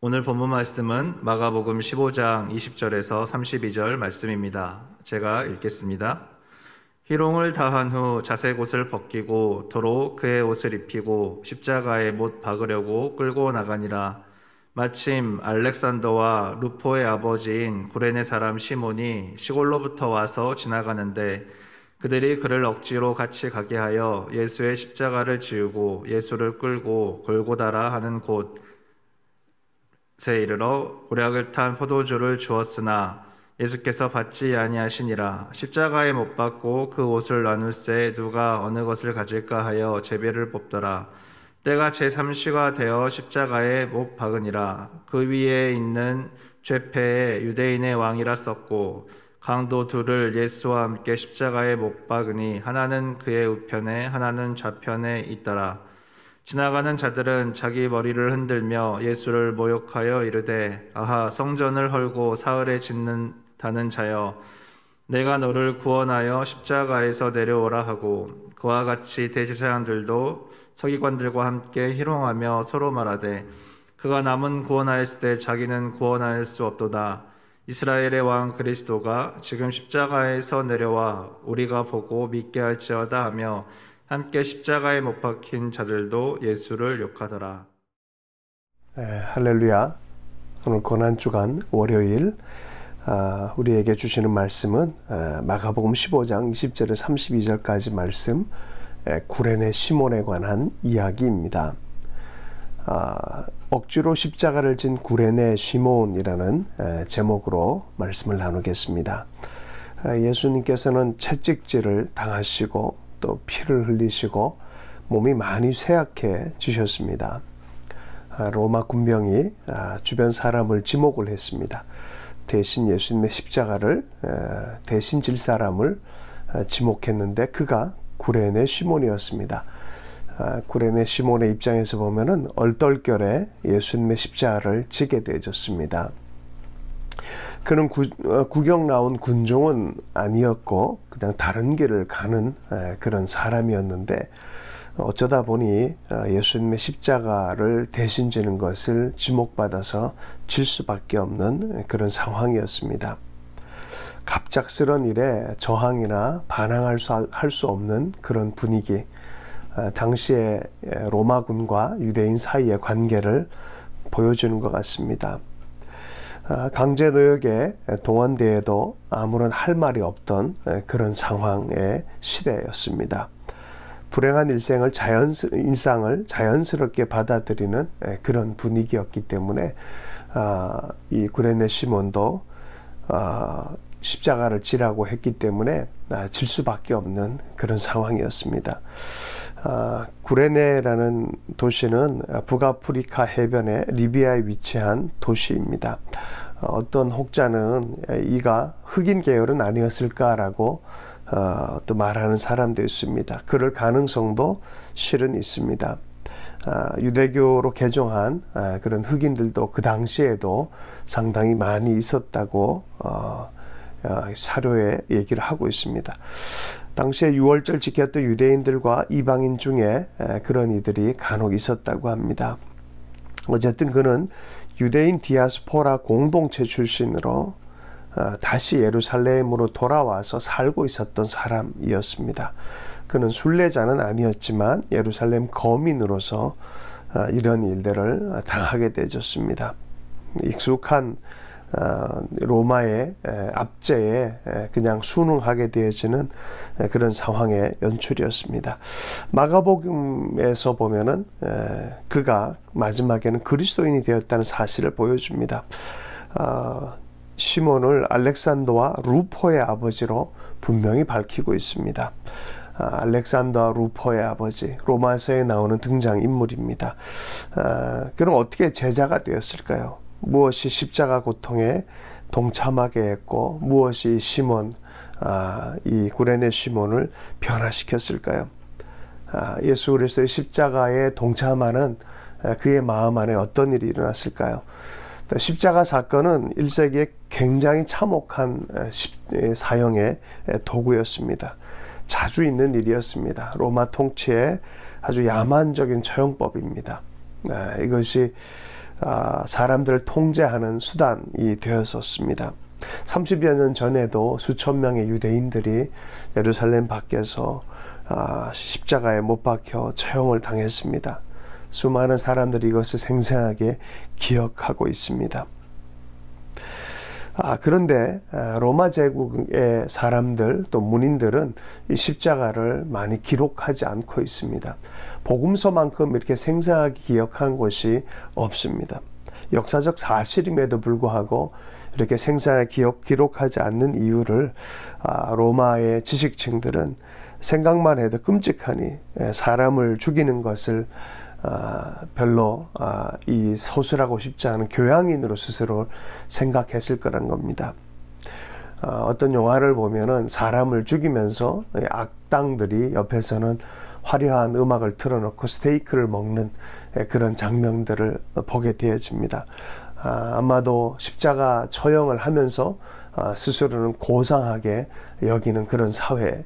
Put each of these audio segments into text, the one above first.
오늘 본문 말씀은 마가복음 15장 20절에서 32절 말씀입니다. 제가 읽겠습니다. 희롱을 다한 후 자색 옷을 벗기고 도로 그의 옷을 입히고 십자가에 못 박으려고 끌고 나가니라. 마침 알렉산더와 루포의 아버지인 구레네 사람 시몬이 시골로부터 와서 지나가는데 그들이 그를 억지로 같이 가게 하여 예수의 십자가를 지우고 예수를 끌고 골고다라 하는 곳에 이르러 보략을 탄 포도주를 주었으나 예수께서 받지 아니하시니라. 십자가에 못 박고 그 옷을 나눌새 누가 어느 것을 가질까 하여 제비를 뽑더라. 때가 제3시가 되어 십자가에 못 박으니라. 그 위에 있는 죄패에 유대인의 왕이라 썼고 강도 둘을 예수와 함께 십자가에 못 박으니 하나는 그의 우편에 하나는 좌편에 있더라. 지나가는 자들은 자기 머리를 흔들며 예수를 모욕하여 이르되 아하 성전을 헐고 사흘에 짓는다는 자여 내가 너를 구원하여 십자가에서 내려오라 하고 그와 같이 대제사장들도 서기관들과 함께 희롱하며 서로 말하되 그가 남은 구원하였을 때 자기는 구원할 수 없도다. 이스라엘의 왕 그리스도가 지금 십자가에서 내려와 우리가 보고 믿게 할지어다 하며 함께 십자가에 못 박힌 자들도 예수를 욕하더라. 할렐루야. 오늘 고난주간 월요일 우리에게 주시는 말씀은 마가복음 15장 20절에 32절까지 말씀, 구레네 시몬에 관한 이야기입니다. 억지로 십자가를 진 구레네 시몬이라는 제목으로 말씀을 나누겠습니다. 예수님께서는 채찍질을 당하시고 또 피를 흘리시고 몸이 많이 쇠약해지셨습니다. 로마 군병이 주변 사람을 지목을 했습니다. 대신 예수님의 십자가를 대신 질 사람을 지목했는데 그가 구레네 시몬이었습니다. 구레네 시몬의 입장에서 보면은 얼떨결에 예수님의 십자가를 지게 되어졌습니다. 그는 구경 나온 군종은 아니었고 그냥 다른 길을 가는 그런 사람이었는데 어쩌다 보니 예수님의 십자가를 대신 지는 것을 지목받아서 질 수밖에 없는 그런 상황이었습니다. 갑작스런 일에 저항이나 반항할 수 없는 그런 분위기, 당시에 로마군과 유대인 사이의 관계를 보여주는 것 같습니다. 강제 노역에 동원되어도 아무런 할 말이 없던 그런 상황의 시대였습니다. 불행한 일상을 자연스럽게 받아들이는 그런 분위기였기 때문에 이 구레네 시몬도 십자가를 지라고 했기 때문에 질 수밖에 없는 그런 상황이었습니다. 구레네라는 도시는 북아프리카 해변의 리비아에 위치한 도시입니다. 어떤 혹자는 이가 흑인 계열은 아니었을까라고 또 말하는 사람도 있습니다. 그럴 가능성도 실은 있습니다. 유대교로 개종한 그런 흑인들도 그 당시에도 상당히 많이 있었다고 사료에 얘기를 하고 있습니다. 당시에 유월절 지켰던 유대인들과 이방인 중에 그런 이들이 간혹 있었다고 합니다. 어쨌든 그는 유대인 디아스포라 공동체 출신으로 다시 예루살렘으로 돌아와서 살고 있었던 사람이었습니다. 그는 순례자는 아니었지만 예루살렘 거민으로서 이런 일들을 당하게 되었습니다. 익숙한 로마의 압제에 그냥 순응하게 되어지는 그런 상황의 연출이었습니다. 마가복음에서 보면은 그가 마지막에는 그리스도인이 되었다는 사실을 보여줍니다. 시몬을 알렉산더와 루포의 아버지로 분명히 밝히고 있습니다. 알렉산더와 루포의 아버지, 로마서에 나오는 등장인물입니다. 그럼 어떻게 제자가 되었을까요? 무엇이 십자가 고통에 동참하게 했고 무엇이 시몬, 이 구레네 시몬을 변화시켰을까요? 예수 그리스도의 십자가에 동참하는 그의 마음 안에 어떤 일이 일어났을까요? 십자가 사건은 1세기에 굉장히 참혹한 사형의 도구였습니다. 자주 있는 일이었습니다. 로마 통치의 아주 야만적인 처형법입니다. 이것이 사람들을 통제하는 수단이 되었었습니다. 30여 년 전에도 수천 명의 유대인들이 예루살렘 밖에서 십자가에 못 박혀 처형을 당했습니다. 수많은 사람들이 이것을 생생하게 기억하고 있습니다. 그런데 로마 제국의 사람들 또 문인들은 이 십자가를 많이 기록하지 않고 있습니다. 복음서만큼 이렇게 생생하게 기억한 곳이 없습니다. 역사적 사실임에도 불구하고 이렇게 생생하게 기록하지 않는 이유를 로마의 지식층들은 생각만 해도 끔찍하니 사람을 죽이는 것을 별로 이 서술하고 싶지 않은 교양인으로 스스로 생각했을 거란 겁니다. 어떤 영화를 보면은 사람을 죽이면서 악당들이 옆에서는 화려한 음악을 틀어놓고 스테이크를 먹는 그런 장면들을 보게 되어집니다. 아마도 십자가 처형을 하면서 스스로는 고상하게 여기는 그런 사회,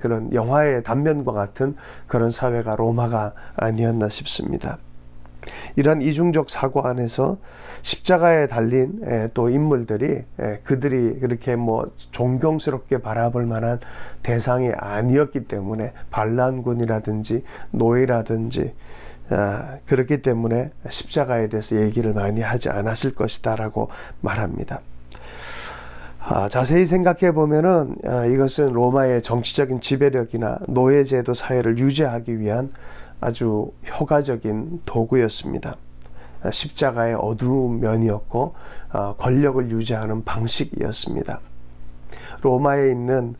그런 영화의 단면과 같은 그런 사회가 로마가 아니었나 싶습니다. 이런 이중적 사고 안에서 십자가에 달린 또 인물들이 그들이 그렇게 존경스럽게 바라볼 만한 대상이 아니었기 때문에 반란군이라든지 노예라든지 그렇기 때문에 십자가에 대해서 얘기를 많이 하지 않았을 것이다 라고 말합니다. 자세히 생각해 보면은 이것은 로마의 정치적인 지배력이나 노예제도 사회를 유지하기 위한 아주 효과적인 도구였습니다. 십자가의 어두운 면이었고 권력을 유지하는 방식이었습니다. 로마에 있는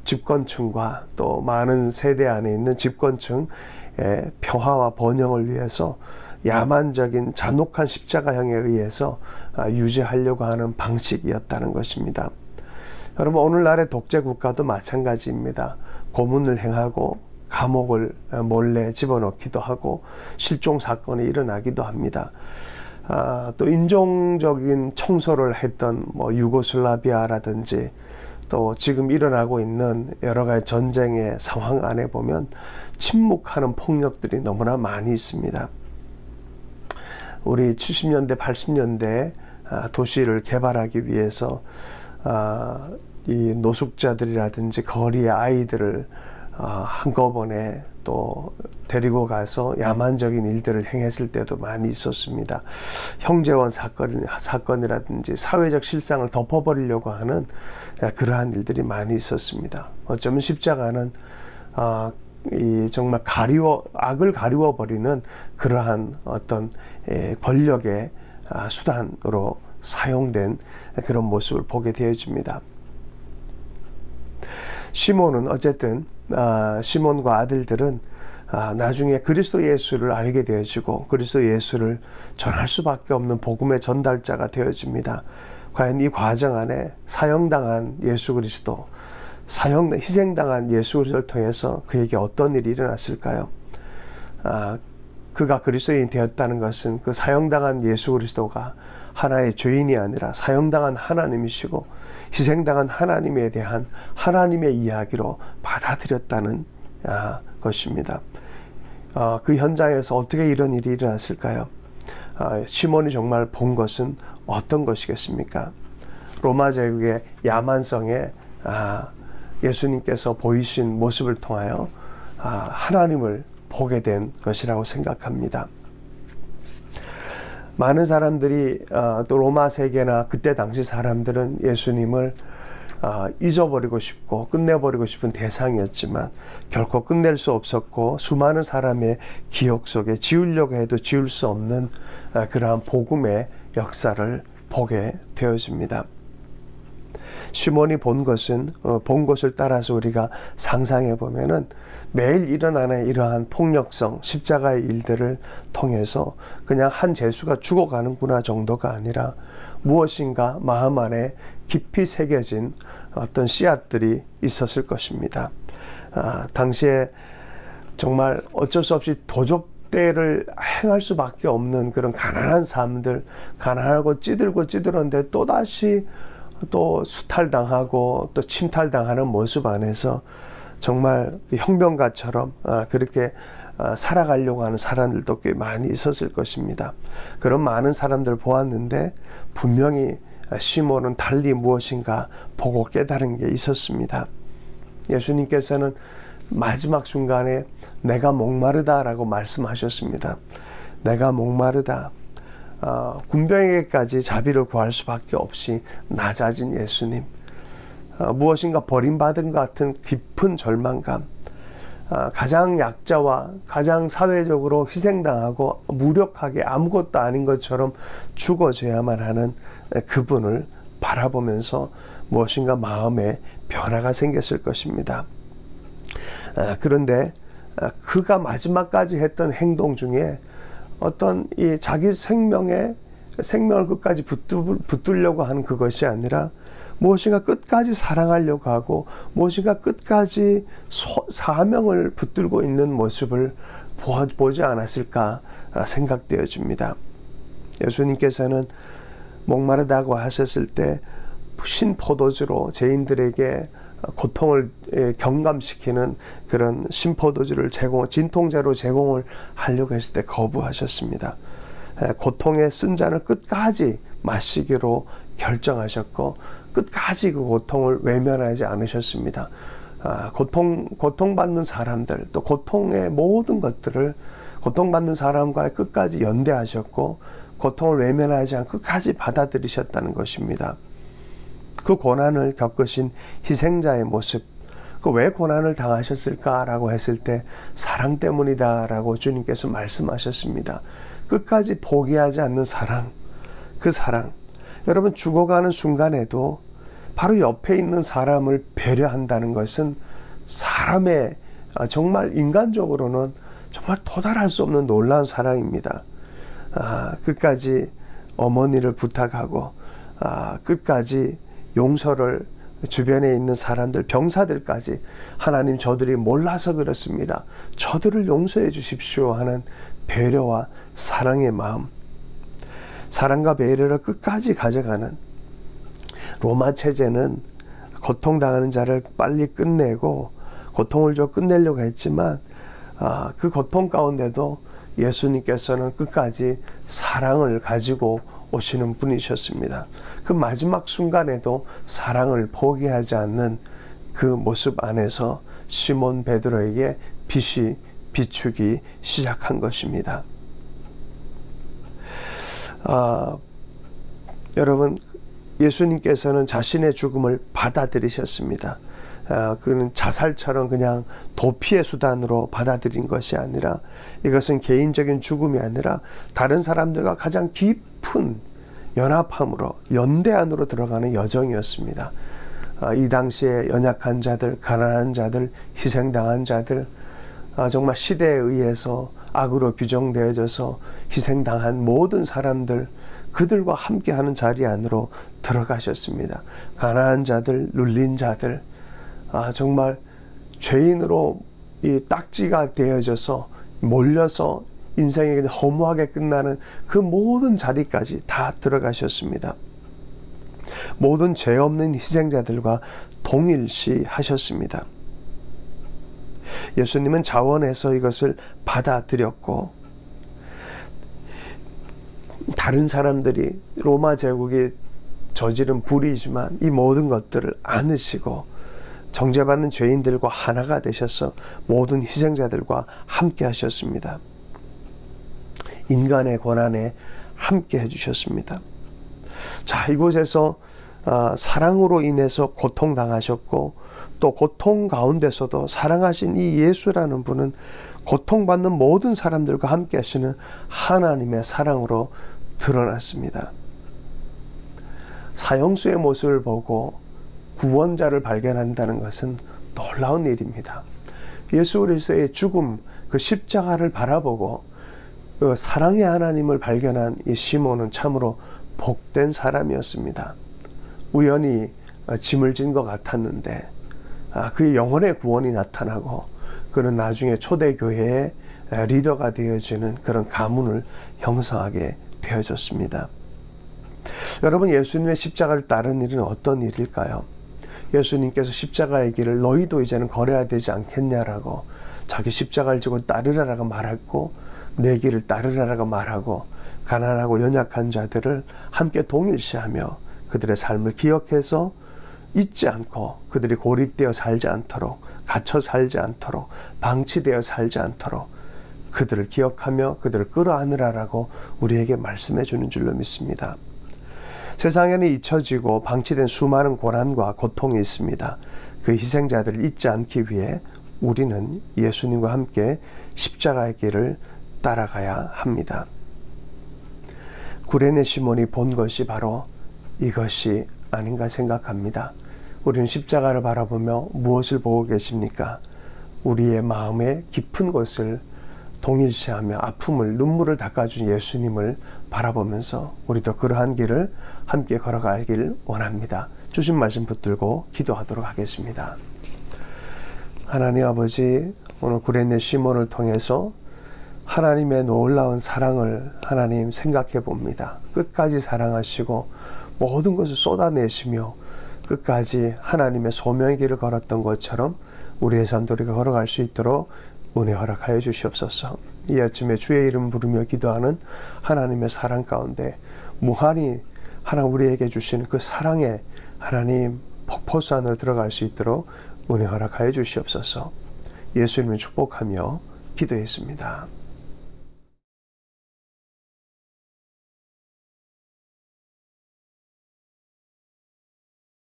집권층과 또 많은 세대 안에 있는 집권층의 평화와 번영을 위해서 야만적인 잔혹한 십자가형에 의해서 유지하려고 하는 방식이었다는 것입니다. 여러분, 오늘날의 독재 국가도 마찬가지입니다. 고문을 행하고 감옥을 몰래 집어넣기도 하고 실종 사건이 일어나기도 합니다. 또 인종적인 청소를 했던 유고슬라비아라든지 또 지금 일어나고 있는 여러 가지 전쟁의 상황 안에 보면 침묵하는 폭력들이 너무나 많이 있습니다. 우리 70년대, 80년대 도시를 개발하기 위해서 이 노숙자들이라든지 거리의 아이들을 한꺼번에 또 데리고 가서 야만적인 일들을 행했을 때도 많이 있었습니다. 형제원 사건이라든지 사회적 실상을 덮어버리려고 하는 그러한 일들이 많이 있었습니다. 어쩌면 십자가는 정말 악을 가리워버리는 그러한 어떤 권력의 수단으로 사용된 그런 모습을 보게 되어집니다. 시몬은 어쨌든 시몬과 아들들은 나중에 그리스도 예수를 알게 되어지고 그리스도 예수를 전할 수밖에 없는 복음의 전달자가 되어집니다. 과연 이 과정 안에 사형당한 예수 그리스도, 희생당한 예수 그리스도를 통해서 그에게 어떤 일이 일어났을까요? 그가 그리스도인이 되었다는 것은 그 사형당한 예수 그리스도가 하나의 죄인이 아니라 사형당한 하나님이시고 희생당한 하나님에 대한 하나님의 이야기로 받아들였다는 것입니다. 그 현장에서 어떻게 이런 일이 일어났을까요? 시몬이 정말 본 것은 어떤 것이겠습니까? 로마 제국의 야만성에 예수님께서 보이신 모습을 통하여 하나님을 보게 된 것이라고 생각합니다. 많은 사람들이 또 로마 세계나 그때 당시 사람들은 예수님을 잊어버리고 싶고 끝내버리고 싶은 대상이었지만 결코 끝낼 수 없었고 수많은 사람의 기억 속에 지우려고 해도 지울 수 없는 그러한 복음의 역사를 보게 되어집니다. 시몬이 본 것을 따라서 우리가 상상해 보면은 매일 일어나는 이러한 폭력성, 십자가의 일들을 통해서 그냥 한 죄수가 죽어가는구나 정도가 아니라 무엇인가 마음 안에 깊이 새겨진 어떤 씨앗들이 있었을 것입니다. 당시에 정말 어쩔 수 없이 도적대를 행할 수밖에 없는 그런 가난한 삶들, 가난하고 찌들었는데 또다시 또 수탈당하고 또 침탈당하는 모습 안에서 정말 혁명가처럼 그렇게 살아가려고 하는 사람들도 꽤 많이 있었을 것입니다. 그런 많은 사람들 보았는데 분명히 시몬은 달리 무엇인가 보고 깨달은 게 있었습니다. 예수님께서는 마지막 순간에 내가 목마르다라고 말씀하셨습니다. 내가 목마르다. 군병에게까지 자비를 구할 수밖에 없이 낮아진 예수님. 무엇인가 버림받은 것 같은 깊은 절망감. 가장 약자와 가장 사회적으로 희생당하고 무력하게 아무것도 아닌 것처럼 죽어져야만 하는 그분을 바라보면서 무엇인가 마음에 변화가 생겼을 것입니다. 그런데 그가 마지막까지 했던 행동 중에 어떤 이 자기 생명을 끝까지 붙들려고 하는 그것이 아니라 무엇인가 끝까지 사랑하려고 하고 무엇인가 끝까지 사명을 붙들고 있는 모습을 보지 않았을까 생각되어집니다. 예수님께서는 목마르다고 하셨을 때 신포도주로 죄인들에게 고통을 경감시키는 그런 신포도주를 진통제로 제공을 하려고 했을 때 거부하셨습니다. 고통의 쓴 잔을 끝까지 마시기로 결정하셨고 끝까지 그 고통을 외면하지 않으셨습니다. 고통받는 사람들 또 고통의 모든 것들을 고통받는 사람과 끝까지 연대하셨고 고통을 외면하지 않고 끝까지 받아들이셨다는 것입니다. 그 고난을 겪으신 희생자의 모습, 그 왜 고난을 당하셨을까라고 했을 때 사랑 때문이다라고 주님께서 말씀하셨습니다. 끝까지 포기하지 않는 사랑, 그 사랑. 여러분 죽어가는 순간에도 바로 옆에 있는 사람을 배려한다는 것은 사람의 정말 인간적으로는 정말 도달할 수 없는 놀라운 사랑입니다. 끝까지 어머니를 부탁하고 끝까지 용서를 주변에 있는 사람들, 병사들까지 하나님 저들이 몰라서 그렇습니다. 저들을 용서해 주십시오 하는 배려와 사랑의 마음, 사랑과 배려를 끝까지 가져가는 로마 체제는 고통당하는 자를 빨리 끝내고 고통을 좀 끝내려고 했지만 그 고통 가운데도 예수님께서는 끝까지 사랑을 가지고 오시는 분이셨습니다. 그 마지막 순간에도 사랑을 포기하지 않는 그 모습 안에서 시몬 베드로에게 빛이 비추기 시작한 것입니다. 여러분, 예수님께서는 자신의 죽음을 받아들이셨습니다. 그는 자살처럼 그냥 도피의 수단으로 받아들인 것이 아니라 이것은 개인적인 죽음이 아니라 다른 사람들과 가장 깊은 연합함으로 연대 안으로 들어가는 여정이었습니다. 이 당시에 연약한 자들, 가난한 자들, 희생당한 자들, 정말 시대에 의해서 악으로 규정되어져서 희생당한 모든 사람들, 그들과 함께하는 자리 안으로 들어가셨습니다. 가난한 자들, 눌린 자들, 정말 죄인으로 이 딱지가 되어져서 몰려서 인생이 허무하게 끝나는 그 모든 자리까지 다 들어가셨습니다. 모든 죄 없는 희생자들과 동일시 하셨습니다. 예수님은 자원해서 이것을 받아들였고 다른 사람들이 로마 제국이 저지른 불의지만 이 모든 것들을 안으시고 정죄받는 죄인들과 하나가 되셔서 모든 희생자들과 함께 하셨습니다. 인간의 고난에 함께 해주셨습니다. 자, 이곳에서 사랑으로 인해서 고통당하셨고 또 고통 가운데서도 사랑하신 이 예수라는 분은 고통받는 모든 사람들과 함께 하시는 하나님의 사랑으로 드러났습니다. 사형수의 모습을 보고 구원자를 발견한다는 것은 놀라운 일입니다. 예수 그리스도의 죽음, 그 십자가를 바라보고 그 사랑의 하나님을 발견한 이 시몬은 참으로 복된 사람이었습니다. 우연히 짐을 진 것 같았는데 그의 영혼의 구원이 나타나고 그는 나중에 초대교회의 리더가 되어지는 그런 가문을 형성하게 되어졌습니다. 여러분, 예수님의 십자가를 따르는 일은 어떤 일일까요? 예수님께서 십자가의 길을 너희도 이제는 걸어야 되지 않겠냐라고 자기 십자가를 지고 따르라라고 말했고 내 길을 따르라라고 말하고 가난하고 연약한 자들을 함께 동일시하며 그들의 삶을 기억해서 잊지 않고 그들이 고립되어 살지 않도록, 갇혀 살지 않도록, 방치되어 살지 않도록 그들을 기억하며 그들을 끌어안으라라고 우리에게 말씀해 주는 줄로 믿습니다. 세상에는 잊혀지고 방치된 수많은 고난과 고통이 있습니다. 그 희생자들을 잊지 않기 위해 우리는 예수님과 함께 십자가의 길을 따라가야 합니다. 구레네 시몬이 본 것이 바로 이것이 아닌가 생각합니다. 우리는 십자가를 바라보며 무엇을 보고 계십니까? 우리의 마음의 깊은 곳을 동일시하며 아픔을, 눈물을 닦아준 예수님을 바라보면서 우리도 그러한 길을 함께 걸어가길 원합니다. 주신 말씀 붙들고 기도하도록 하겠습니다. 하나님 아버지, 오늘 구레네 시몬을 통해서 하나님의 놀라운 사랑을 하나님 생각해 봅니다. 끝까지 사랑하시고 모든 것을 쏟아내시며 끝까지 하나님의 소명의 길을 걸었던 것처럼 우리의 삶도 우리가 걸어갈 수 있도록 은혜 허락하여 주시옵소서. 이 아침에 주의 이름 부르며 기도하는 하나님의 사랑 가운데 무한히 하나님 우리에게 주시는 그 사랑의 하나님 폭포수 안으로 들어갈 수 있도록 은혜 허락하여 주시옵소서. 예수님을 축복하며 기도했습니다.